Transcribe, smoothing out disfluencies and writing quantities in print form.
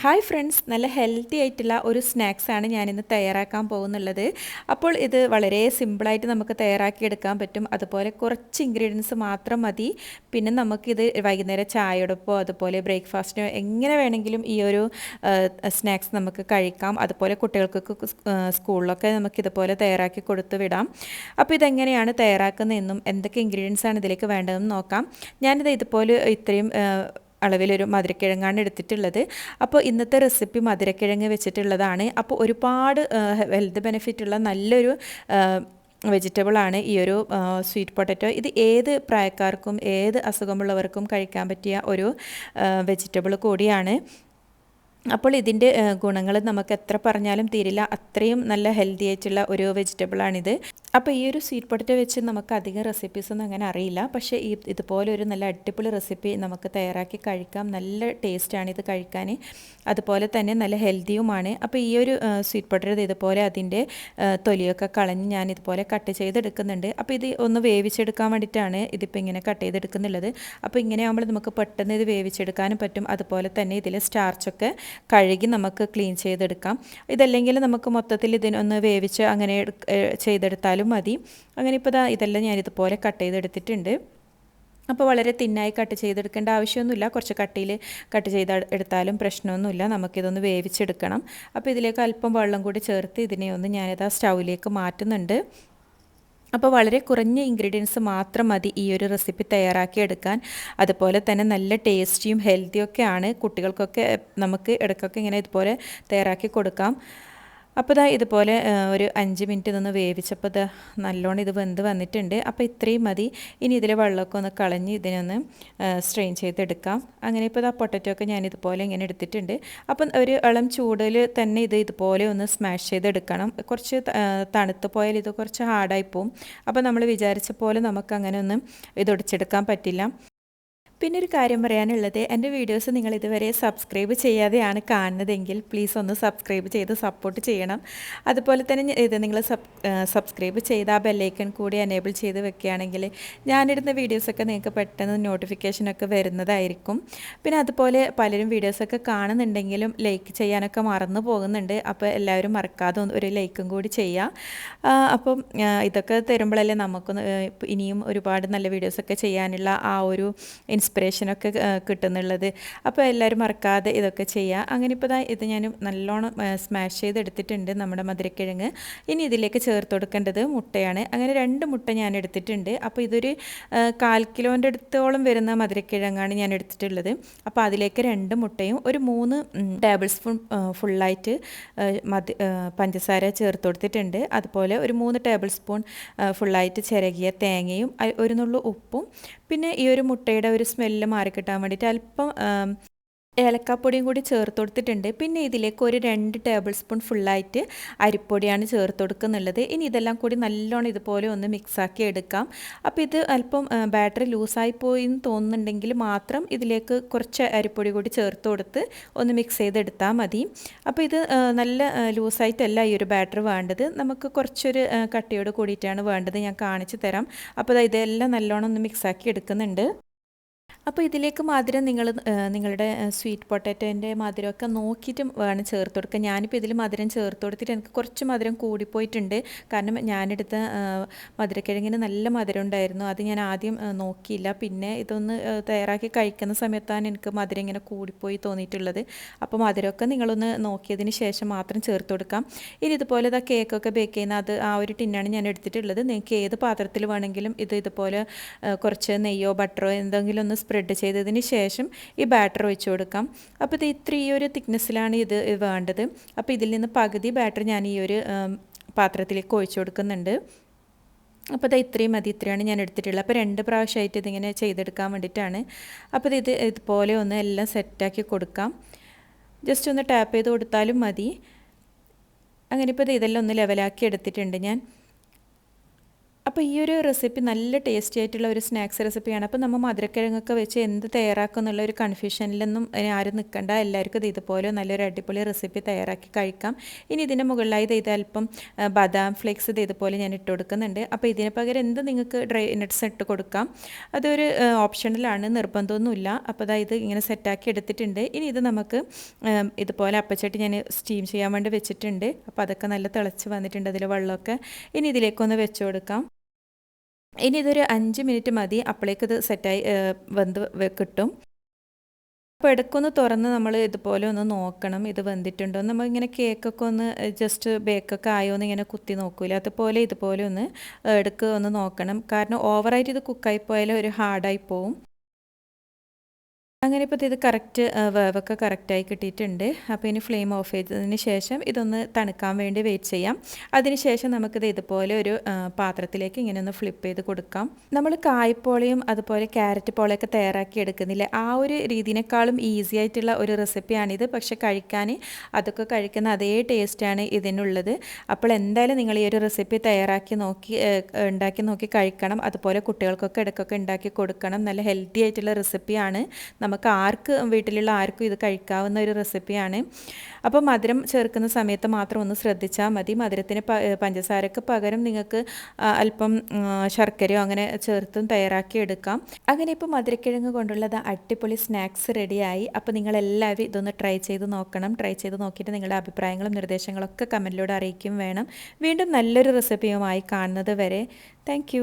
Hi friends, നല്ല healthy ആയിട്ടുള്ള ഒരു സ്നാക്സാണ് ഞാനിന്ന് തയ്യാറാക്കാൻ പോകുന്നുള്ളത്. അപ്പോൾ ഇത് വളരെ സിമ്പിളായിട്ട് നമുക്ക് തയ്യാറാക്കിയെടുക്കാൻ പറ്റും. അതുപോലെ കുറച്ച് ഇൻഗ്രീഡിയൻസ് മാത്രം മതി. പിന്നെ നമുക്കിത് വൈകുന്നേരം ചായയോടൊപ്പമോ അതുപോലെ ബ്രേക്ക്ഫാസ്റ്റിനോ എങ്ങനെ വേണമെങ്കിലും ഈ ഒരു സ്നാക്സ് നമുക്ക് കഴിക്കാം. അതുപോലെ കുട്ടികൾക്കൊക്കെ സ്കൂളിലൊക്കെ നമുക്കിതുപോലെ തയ്യാറാക്കി കൊടുത്തു വിടാം. അപ്പോൾ ഇതെങ്ങനെയാണ് തയ്യാറാക്കുന്നതെന്നും എന്തൊക്കെ ഇൻഗ്രീഡിയൻസാണ് ഇതിലേക്ക് വേണ്ടതെന്ന് നോക്കാം. ഞാനിത് ഇതുപോലെ ഇത്രയും അളവിലൊരു മധുരക്കിഴങ്ങാണ് എടുത്തിട്ടുള്ളത്. അപ്പോൾ ഇന്നത്തെ റെസിപ്പി മധുരക്കിഴങ്ങ് വെച്ചിട്ടുള്ളതാണ്. അപ്പോൾ ഒരുപാട് ഹെൽത്ത് ബെനിഫിറ്റുള്ള നല്ലൊരു വെജിറ്റബിളാണ് ഈ ഒരു സ്വീറ്റ് പൊട്ടറ്റോ. ഇത് ഏത് പ്രായക്കാർക്കും ഏത് അസുഖമുള്ളവർക്കും കഴിക്കാൻ പറ്റിയ ഒരു വെജിറ്റബിൾ കൂടിയാണ്. അപ്പോൾ ഇതിൻ്റെ ഗുണങ്ങൾ നമുക്ക് എത്ര പറഞ്ഞാലും തീരില്ല, അത്രയും നല്ല ഹെൽത്തി ആയിട്ടുള്ള ഒരു വെജിറ്റബിളാണിത്. അപ്പോൾ ഈ ഒരു സ്വീറ്റ് പൊട്ടറ്റോ വെച്ച് നമുക്ക് അധികം റെസിപ്പീസൊന്നും അങ്ങനെ അറിയില്ല. പക്ഷേ ഇതുപോലെ ഒരു നല്ല അടിപൊളി റെസിപ്പി നമുക്ക് തയ്യാറാക്കി കഴിക്കാം. നല്ല ടേസ്റ്റാണ് ഇത് കഴിക്കാൻ, അതുപോലെ തന്നെ നല്ല ഹെൽത്തിയുമാണ്. അപ്പോൾ ഈ ഒരു സ്വീറ്റ് പൊട്ടറ്റോ ഇതുപോലെ അതിൻ്റെ തൊലിയൊക്കെ കളഞ്ഞ് ഞാൻ ഇതുപോലെ കട്ട് ചെയ്തെടുക്കുന്നുണ്ട്. അപ്പോൾ ഇത് ഒന്ന് വേവിച്ചെടുക്കാൻ വേണ്ടിയിട്ടാണ് ഇതിപ്പോൾ ഇങ്ങനെ കട്ട് ചെയ്തെടുക്കുന്നുള്ളത്. അപ്പോൾ ഇങ്ങനെ ആകുമ്പോൾ നമുക്ക് പെട്ടെന്ന് ഇത് വേവിച്ചെടുക്കാനും പറ്റും. അതുപോലെ തന്നെ ഇതിൽ സ്റ്റാർച്ചൊക്കെ കഴുകി നമുക്ക് ക്ലീൻ ചെയ്തെടുക്കാം. ഇതല്ലെങ്കിൽ നമുക്ക് മൊത്തത്തിൽ ഇതിനൊന്ന് വേവിച്ച് അങ്ങനെ ചെയ്തെടുത്താലും മതി. അങ്ങനെ ഇപ്പോൾ ഇതെല്ലാം ഞാനിതുപോലെ കട്ട് ചെയ്തെടുത്തിട്ടുണ്ട്. അപ്പോൾ വളരെ തിന്നായി കട്ട് ചെയ്തെടുക്കേണ്ട ആവശ്യമൊന്നുമില്ല. കുറച്ച് കട്ടിയിൽ കട്ട് ചെയ്ത് എടുത്താലും പ്രശ്നമൊന്നുമില്ല. നമുക്കിതൊന്ന് വേവിച്ചെടുക്കണം. അപ്പോൾ ഇതിലേക്ക് അല്പം വെള്ളം കൂടി ചേർത്ത് ഇതിനെ ഒന്ന് ഞാനിതാ സ്റ്റൗവിലേക്ക് മാറ്റുന്നുണ്ട്. അപ്പോൾ വളരെ കുറഞ്ഞ ഇൻഗ്രീഡിയൻസ് മാത്രം മതി ഈ ഒരു റെസിപ്പി തയ്യാറാക്കി എടുക്കാൻ. അതുപോലെ തന്നെ നല്ല ടേസ്റ്റിയും ഹെൽത്തിയൊക്കെയാണ്. കുട്ടികൾക്കൊക്കെ നമുക്ക് ഇടയ്ക്കൊക്കെ ഇങ്ങനെ ഇതുപോലെ തയ്യാറാക്കി കൊടുക്കാം. അപ്പോൾ ഇതുപോലെ ഒരു 5 മിനിറ്റ് ഇതൊന്ന് വേവിച്ചപ്പോൾ നല്ലോണം ഇത് വെന്ത് വന്നിട്ടുണ്ട്. അപ്പോൾ ഇത്രയും മതി. ഇനി ഇതിലെ വെള്ളമൊക്കെ ഒന്ന് കളഞ്ഞ് ഇതിനൊന്ന് സ്ട്രെയിൻ ചെയ്തെടുക്കാം. അങ്ങനെ ഇപ്പോൾ പൊട്ടറ്റോ ഒക്കെ ഞാൻ ഇതുപോലെ ഇങ്ങനെ എടുത്തിട്ടുണ്ട്. അപ്പം ഒരു ഇളം ചൂടിൽ തന്നെ ഇതുപോലെ ഒന്ന് സ്മാഷ് ചെയ്തെടുക്കണം. കുറച്ച് തണുത്ത് പോയാൽ ഇത് കുറച്ച് ഹാർഡായി പോവും. അപ്പോൾ നമ്മൾ വിചാരിച്ച പോലെ നമുക്കങ്ങനെ ഒന്നും ഇത് ഒടിച്ചെടുക്കാൻ പറ്റില്ല. പിന്നെ ഒരു കാര്യം പറയാനുള്ളത്, എൻ്റെ വീഡിയോസ് നിങ്ങൾ ഇതുവരെ സബ്സ്ക്രൈബ് ചെയ്യാതെയാണ് കാണുന്നതെങ്കിൽ പ്ലീസ് ഒന്ന് സബ്സ്ക്രൈബ് ചെയ്ത് സപ്പോർട്ട് ചെയ്യണം. അതുപോലെ തന്നെ ഇത് നിങ്ങൾ സബ്സ്ക്രൈബ് ചെയ്ത് ആ ബെല്ലൈക്കൺ കൂടി എനേബിൾ ചെയ്ത് വെക്കുകയാണെങ്കിൽ ഞാനിടുന്ന വീഡിയോസൊക്കെ നിങ്ങൾക്ക് പെട്ടെന്ന് നോട്ടിഫിക്കേഷനൊക്കെ വരുന്നതായിരിക്കും. പിന്നെ അതുപോലെ പലരും വീഡിയോസൊക്കെ കാണുന്നുണ്ടെങ്കിലും ലൈക്ക് ചെയ്യാനൊക്കെ മറന്നു പോകുന്നുണ്ട്. അപ്പോൾ എല്ലാവരും മറക്കാതെ ഒരു ലൈക്കും കൂടി ചെയ്യുക. അപ്പം ഇതൊക്കെ തരുമ്പോഴല്ലേ നമുക്കൊന്ന് ഇനിയും ഒരുപാട് നല്ല വീഡിയോസൊക്കെ ചെയ്യാനുള്ള ആ ഒരു ഇൻസ്പിറേഷനൊക്കെ കിട്ടുന്നുള്ളത്. അപ്പോൾ എല്ലാവരും മറക്കാതെ ഇതൊക്കെ ചെയ്യുക. അങ്ങനെ ഇപ്പോൾ ഇത് ഞാൻ നല്ലോണം സ്മാഷ് ചെയ്തെടുത്തിട്ടുണ്ട് നമ്മുടെ മധുരക്കിഴങ്ങ്. ഇനി ഇതിലേക്ക് ചേർത്ത് കൊടുക്കേണ്ടത് മുട്ടയാണ്. അങ്ങനെ 2 മുട്ട ഞാൻ എടുത്തിട്ടുണ്ട്. അപ്പോൾ ഇതൊരു 1/4 കിലോൻ്റെ അടുത്തോളം വരുന്ന മധുരക്കിഴങ്ങാണ് ഞാൻ എടുത്തിട്ടുള്ളത്. അപ്പോൾ അതിലേക്ക് 2 മുട്ടയും ഒരു 3 ടേബിൾ സ്പൂൺ ഫുള്ളായിട്ട് പഞ്ചസാര ചേർത്ത് കൊടുത്തിട്ടുണ്ട്. അതുപോലെ ഒരു 3 ടേബിൾ സ്പൂൺ ഫുള്ളായിട്ട് ചിരകിയ തേങ്ങയും ഒരു നുള്ളു ഉപ്പും പിന്നെ ഈ ഒരു മുട്ടയുടെ ഒരു സ്മെല്ല് മാറിക്കിട്ടാൻ വേണ്ടിയിട്ട് അല്പം ഏലക്കാപ്പൊടിയും കൂടി ചേർത്ത് കൊടുത്തിട്ടുണ്ട്. പിന്നെ ഇതിലേക്ക് ഒരു 2 ടേബിൾ സ്പൂൺ ഫുള്ളായിട്ട് അരിപ്പൊടിയാണ് ചേർത്ത് കൊടുക്കുന്നുള്ളത്. ഇനി ഇതെല്ലാം കൂടി നല്ലോണം ഇതുപോലെ ഒന്ന് മിക്സാക്കി എടുക്കാം. അപ്പോൾ ഇത് അല്പം ബാറ്ററി ലൂസായി പോയി എന്ന് തോന്നുന്നുണ്ടെങ്കിൽ മാത്രം ഇതിലേക്ക് കുറച്ച് അരിപ്പൊടി കൂടി ചേർത്ത് കൊടുത്ത് ഒന്ന് മിക്സ് ചെയ്തെടുത്താൽ മതി. അപ്പോൾ ഇത് നല്ല ലൂസായിട്ടല്ല ഈ ഒരു ബാറ്റർ വേണ്ടത്, നമുക്ക് കുറച്ചൊരു കട്ടിയോട് കൂടിയിട്ടാണ് വേണ്ടത്. ഞാൻ കാണിച്ചു തരാം. അപ്പോൾ ഇതെല്ലാം നല്ലോണം ഒന്ന് മിക്സാക്കി എടുക്കുന്നുണ്ട്. അപ്പോൾ ഇതിലേക്ക് മധുരം നിങ്ങളുടെ സ്വീറ്റ് പൊട്ടാറ്റോൻ്റെ മധുരമൊക്കെ നോക്കിയിട്ട് വേണം ചേർത്ത് കൊടുക്കുക. ഞാനിപ്പോൾ ഇതിൽ മധുരം ചേർത്ത് കൊടുത്തിട്ട് എനിക്ക് കുറച്ച് മധുരം കൂടിപ്പോയിട്ടുണ്ട്. കാരണം ഞാനെടുത്ത മധുരക്കിഴങ്ങിന് നല്ല മധുരം ഉണ്ടായിരുന്നു. അത് ഞാൻ ആദ്യം നോക്കിയില്ല. പിന്നെ ഇതൊന്ന് തയ്യാറാക്കി കഴിക്കുന്ന സമയത്താണ് എനിക്ക് മധുരം ഇങ്ങനെ കൂടിപ്പോയി തോന്നിയിട്ടുള്ളത്. അപ്പോൾ മധുരമൊക്കെ നിങ്ങളൊന്ന് നോക്കിയതിന് ശേഷം മാത്രം ചേർത്ത് കൊടുക്കാം. ഇനി ഇതുപോലെ കേക്കൊക്കെ ബേക്ക് ചെയ്യുന്ന ആ ഒരു ടിന്നാണ് ഞാൻ എടുത്തിട്ടുള്ളത്. നിങ്ങൾക്ക് ഏത് പാത്രത്തിൽ വേണമെങ്കിലും ഇതുപോലെ കുറച്ച് നെയ്യോ ബട്ടറോ എന്തെങ്കിലും ഒന്ന് സ്പ്രെഡ് ചെയ്തതിന് ശേഷം ഈ ബാറ്റർ ഒഴിച്ച് കൊടുക്കാം. അപ്പോൾ ഈ ഒരു തിക്നെസ്സിലാണ് ഇത് വേണ്ടത്. അപ്പോൾ ഇതിൽ നിന്ന് പകുതി ബാറ്റർ ഞാൻ ഈ ഒരു പാത്രത്തിലേക്ക് ഒഴിച്ച് കൊടുക്കുന്നുണ്ട്. അപ്പോൾ ഇത്രയും മതി, ഇത്രയാണ് ഞാൻ എടുത്തിട്ടുള്ളത്. അപ്പോൾ 2 പ്രാവശ്യമായിട്ട് ഇതിങ്ങനെ ചെയ്തെടുക്കാൻ വേണ്ടിയിട്ടാണ്. അപ്പോൾ ഇതുപോലെ ഒന്ന് എല്ലാം സെറ്റാക്കി കൊടുക്കാം. ജസ്റ്റ് ഒന്ന് ടാപ്പ് ചെയ്ത് കൊടുത്താലും മതി. അങ്ങനെ ഇപ്പോൾ ഇതെല്ലാം ഒന്ന് ലെവലാക്കി എടുത്തിട്ടുണ്ട് ഞാൻ. അപ്പോൾ ഈ ഒരു റെസിപ്പി നല്ല ടേസ്റ്റി ആയിട്ടുള്ള ഒരു സ്നാക്സ് റെസിപ്പിയാണ്. അപ്പോൾ നമ്മൾ മധുരക്കിഴങ്ങൊക്കെ വെച്ച് എന്ത് തയ്യാറാക്കും എന്നുള്ള ഒരു കൺഫ്യൂഷനിലൊന്നും ആരും നിൽക്കണ്ട. എല്ലാവർക്കും ഇത് ഇതുപോലെ നല്ലൊരു അടിപൊളി റെസിപ്പി തയ്യാറാക്കി കഴിക്കാം. ഇനി ഇതിൻ്റെ മുകളിലായി ഇത് അല്പം ബദാം ഫ്ലേക്സ് ഇത് ഇതുപോലെ ഞാൻ ഇട്ട് കൊടുക്കുന്നുണ്ട്. അപ്പോൾ ഇതിന് പകരം എന്ത് നിങ്ങൾക്ക് ഡ്രൈ നട്ട്സ് ഇട്ട് കൊടുക്കാം. അതൊരു ഓപ്ഷണലാണ്, നിർബന്ധമൊന്നുമില്ല. അപ്പോൾ ഇത് ഇങ്ങനെ സെറ്റാക്കി എടുത്തിട്ടുണ്ട്. ഇനി ഇത് നമുക്ക് ഇതുപോലെ അപ്പച്ചട്ടി ഞാൻ സ്റ്റീം ചെയ്യാൻ വേണ്ടി വെച്ചിട്ടുണ്ട്. അപ്പോൾ അതൊക്കെ നല്ല തിളച്ച് വന്നിട്ടുണ്ട്, അതിൽ വെള്ളമൊക്കെ. ഇനി ഇതിലേക്കൊന്ന് വെച്ച് കൊടുക്കാം. ഇനി ഇതൊരു 5 മിനിറ്റ് മതി, അപ്പോഴേക്ക് ഇത് സെറ്റായി വെന്ത് കിട്ടും. അപ്പോൾ ഇടയ്ക്കൊന്ന് തുറന്ന് നമ്മൾ ഇതുപോലെ ഒന്ന് നോക്കണം ഇത് വെന്തിട്ടുണ്ടോ. നമ്മളിങ്ങനെ കേക്കൊക്കെ ഒന്ന് ജസ്റ്റ് ബേക്കൊക്കെ ആയോ എന്ന് ഇങ്ങനെ കുത്തി നോക്കൂല, അതുപോലെ ഇതുപോലെ ഒന്ന് ഇടയ്ക്ക് ഒന്ന് നോക്കണം. കാരണം ഓവറായിട്ട് ഇത് കുക്കായി പോയാൽ ഒരു ഹാർഡായി പോവും. അങ്ങനെ ഇപ്പോൾ ഇത് കറക്റ്റ് വേവൊക്കെ കറക്റ്റായി കിട്ടിയിട്ടുണ്ട്. അപ്പോൾ ഇനി ഫ്ലെയിം ഓഫ് ചെയ്തതിന് ശേഷം ഇതൊന്ന് തണുക്കാൻ വേണ്ടി വെയിറ്റ് ചെയ്യാം. അതിനുശേഷം നമുക്കിത് ഇതുപോലെ ഒരു പാത്രത്തിലേക്ക് ഇങ്ങനെ ഒന്ന് ഫ്ലിപ്പ് ചെയ്ത് കൊടുക്കാം. നമ്മൾ കായ്പോളയും അതുപോലെ ക്യാരറ്റ് പോളയൊക്കെ തയ്യാറാക്കി എടുക്കുന്നില്ല, ആ ഒരു രീതിനേക്കാളും ഈസി ആയിട്ടുള്ള ഒരു റെസിപ്പിയാണിത്. പക്ഷേ കഴിക്കാൻ അതൊക്കെ കഴിക്കുന്ന അതേ ടേസ്റ്റാണ് ഇതിനുള്ളത്. അപ്പോൾ എന്തായാലും നിങ്ങൾ ഈ ഒരു റെസിപ്പി ഉണ്ടാക്കി നോക്കി കഴിക്കണം. അതുപോലെ കുട്ടികൾക്കൊക്കെ ഇടയ്ക്കൊക്കെ ഉണ്ടാക്കി കൊടുക്കണം. നല്ല ഹെൽത്തി ആയിട്ടുള്ള റെസിപ്പിയാണ്. നമുക്ക് വീട്ടിലുള്ള ആർക്കും ഇത് കഴിക്കാവുന്ന ഒരു റെസിപ്പിയാണ്. അപ്പോൾ മധുരം ചേർക്കുന്ന സമയത്ത് മാത്രം ഒന്ന് ശ്രദ്ധിച്ചാൽ മതി. മധുരത്തിന് പഞ്ചസാരക്ക് പകരം നിങ്ങൾക്ക് അല്പം ശർക്കരയോ അങ്ങനെ ചേർത്തും തയ്യാറാക്കി എടുക്കാം. അങ്ങനെ ഇപ്പോൾ മധുരക്കിഴങ്ങ് കൊണ്ടുള്ളത് അടിപൊളി സ്നാക്സ് റെഡിയായി. അപ്പോൾ നിങ്ങളെല്ലാവരും ഇതൊന്ന് ട്രൈ ചെയ്ത് നോക്കണം. ട്രൈ ചെയ്ത് നോക്കിയിട്ട് നിങ്ങളുടെ അഭിപ്രായങ്ങളും നിർദ്ദേശങ്ങളൊക്കെ കമൻറ്റിലൂടെ അറിയിക്കും വേണം. വീണ്ടും നല്ലൊരു റെസിപ്പിയുമായി കാണുന്നത് വരെ താങ്ക്